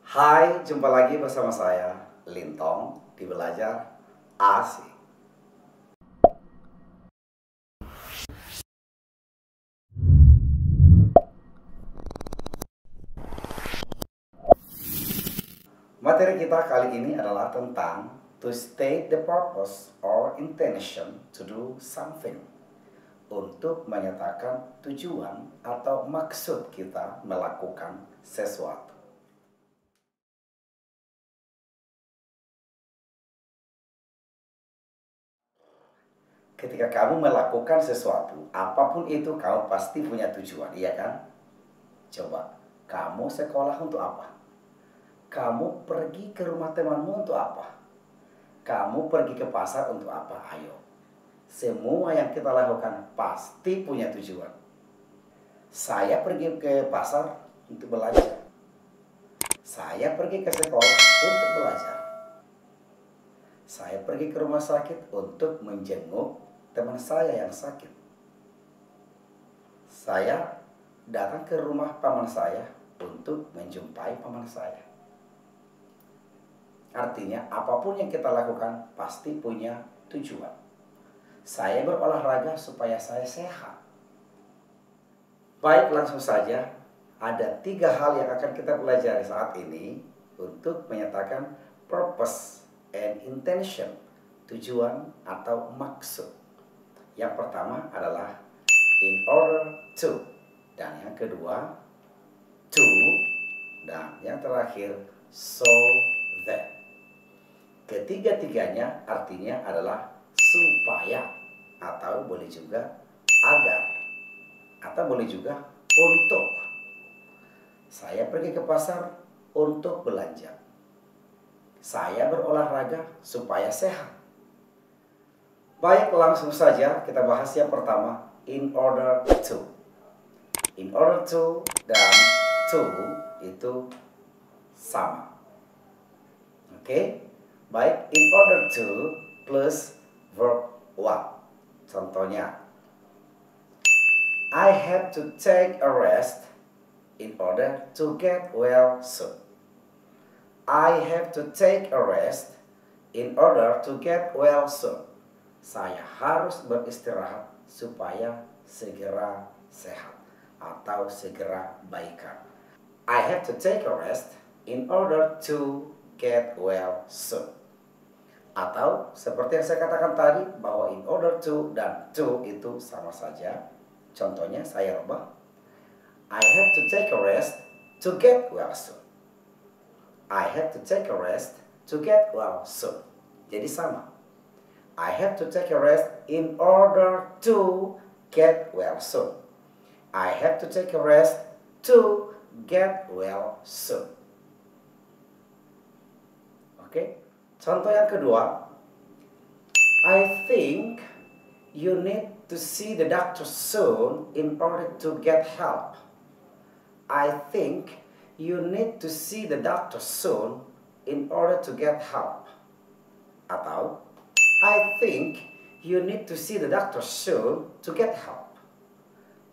Hai, jumpa lagi bersama saya, Lintong, di Belajar Asik. Materi kita kali ini adalah tentang to state the purpose or intention to do something. Untuk menyatakan tujuan atau maksud kita melakukan sesuatu. Ketika kamu melakukan sesuatu, apapun itu kamu pasti punya tujuan, iya kan? Coba, kamu sekolah untuk apa? Kamu pergi ke rumah temanmu untuk apa? Kamu pergi ke pasar untuk apa? Ayo. Semua yang kita lakukan pasti punya tujuan. Saya pergi ke pasar untuk belajar. Saya pergi ke sekolah untuk belajar. Saya pergi ke rumah sakit untuk menjenguk teman saya yang sakit. Saya datang ke rumah paman saya untuk menjumpai paman saya. Artinya apapun yang kita lakukan pasti punya tujuan. Saya berolahraga supaya saya sehat. Baik, langsung saja. Ada 3 hal yang akan kita pelajari saat ini untuk menyatakan purpose and intention, tujuan atau maksud. Yang pertama adalah in order to, dan yang kedua to, dan yang terakhir so that. Ketiga-tiganya artinya adalah supaya, atau boleh juga agar, atau boleh juga untuk. Saya pergi ke pasar untuk belanja. Saya berolahraga supaya sehat. Baik, langsung saja kita bahas yang pertama, in order to. In order to dan to itu sama. Oke? Baik, in order to plus verb what. Contohnya, I have to take a rest in order to get well soon. I have to take a rest in order to get well soon. Saya harus beristirahat supaya segera sehat atau segera baikan. I have to take a rest in order to get well soon. Atau seperti yang saya katakan tadi bahwa in order to dan to itu sama saja. Contohnya saya rubah. I have to take a rest to get well soon. I have to take a rest to get well soon. Jadi sama. I have to take a rest in order to get well soon. I have to take a rest to get well soon. Oke. Contoh yang kedua. I think you need to see the doctor soon in order to get help. I think you need to see the doctor soon in order to get help. Atau, I think you need to see the doctor soon to get help.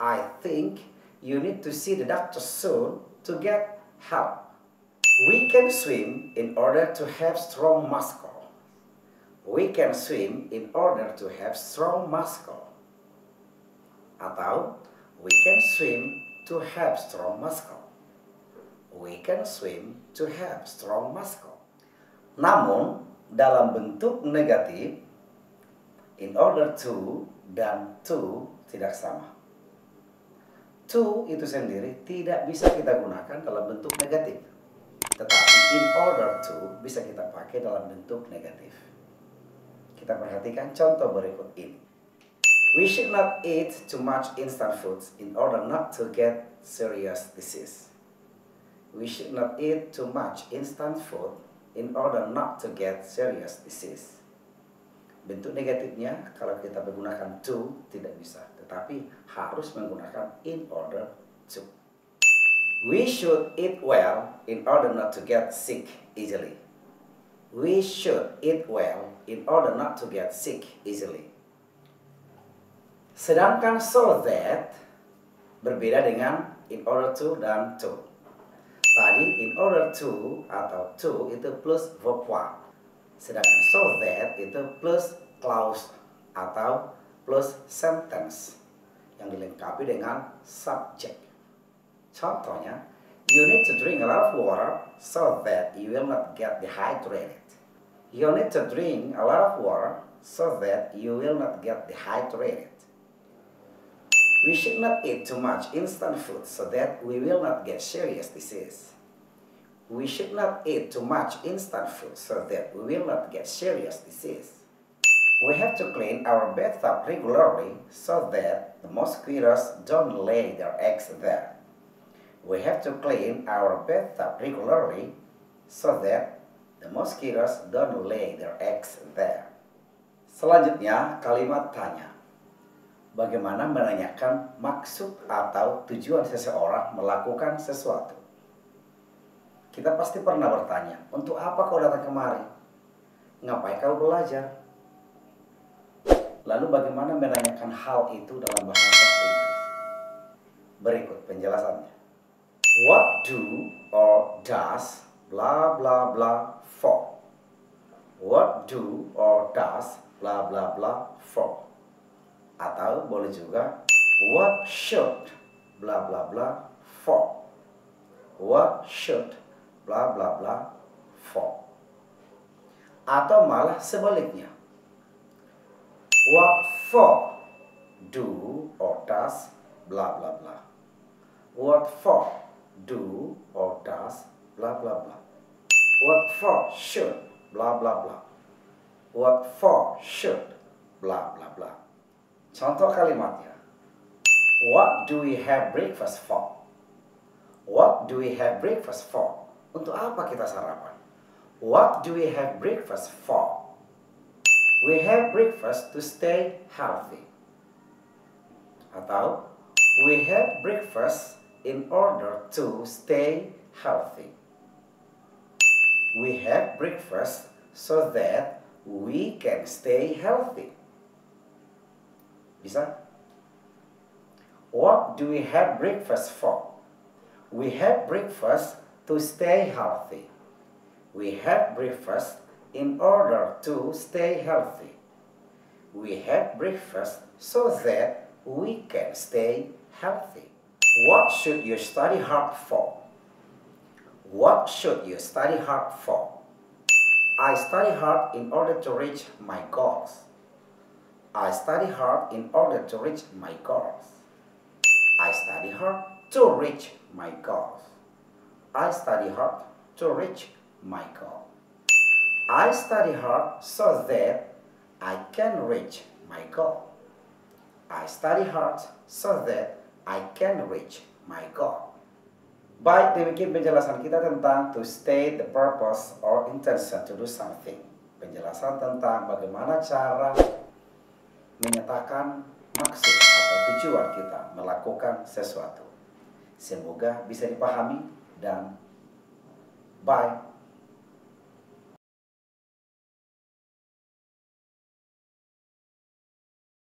I think you need to see the doctor soon to get help. We can swim in order to have strong muscle. We can swim in order to have strong muscle. Atau, we can swim to have strong muscle. We can swim to have strong muscle. Namun, dalam bentuk negatif, in order to dan to tidak sama. To itu sendiri tidak bisa kita gunakan dalam bentuk negatif. Tetapi in order to bisa kita pakai dalam bentuk negatif. Kita perhatikan contoh berikut ini. We should not eat too much instant foods in order not to get serious disease. We should not eat too much instant food in order not to get serious disease. Bentuk negatifnya kalau kita menggunakan to tidak bisa, tetapi harus menggunakan in order to. We should eat well in order not to get sick easily. We should eat well in order not to get sick easily. Sedangkan so that berbeda dengan in order to dan to. Tadi in order to atau to itu plus verb one. Sedangkan so that itu plus clause atau plus sentence yang dilengkapi dengan subject. Contohnya, you need to drink a lot of water so that you will not get dehydrated. You need to drink a lot of water so that you will not get dehydrated. We should not eat too much instant food so that we will not get serious disease. We should not eat too much instant food so that we will not get serious disease. We have to clean our bathtub regularly so that the mosquitoes don't lay their eggs there. We have to clean our bathtub regularly so that the mosquitoes don't lay their eggs there. Selanjutnya, kalimat tanya. Bagaimana menanyakan maksud atau tujuan seseorang melakukan sesuatu? Kita pasti pernah bertanya, untuk apa kau datang kemari? Ngapain kau belajar? Lalu bagaimana menanyakan hal itu dalam bahasa Inggris? Berikut penjelasannya. What do or does blah blah blah for? What do or does blah blah blah for? Atau boleh juga what should blah blah blah for? What should blah blah blah for? Atau malah sebaliknya. What for do or does blah blah blah? What for do or does blah blah blah? What for should blah blah blah? What for should blah blah blah? Contoh kalimatnya. What do we have breakfast for? What do we have breakfast for? Untuk apa kita sarapan? What do we have breakfast for? We have breakfast to stay healthy. Atau we have breakfast in order to stay healthy. We have breakfast so that we can stay healthy. Bisa? What do we have breakfast for? We have breakfast to stay healthy. We have breakfast in order to stay healthy. We have breakfast so that we can stay healthy. What should you study hard for? What should you study hard for? I study hard in order to reach my goals. I study hard in order to reach my goals. I study hard to reach my goals. I study hard to reach my goal. I study hard so that I can reach my goal. I study hard so that I can reach my goal. Baik, demikian penjelasan kita tentang to state the purpose or intention to do something. Penjelasan tentang bagaimana cara menyatakan maksud atau tujuan kita melakukan sesuatu. Semoga bisa dipahami dan bye.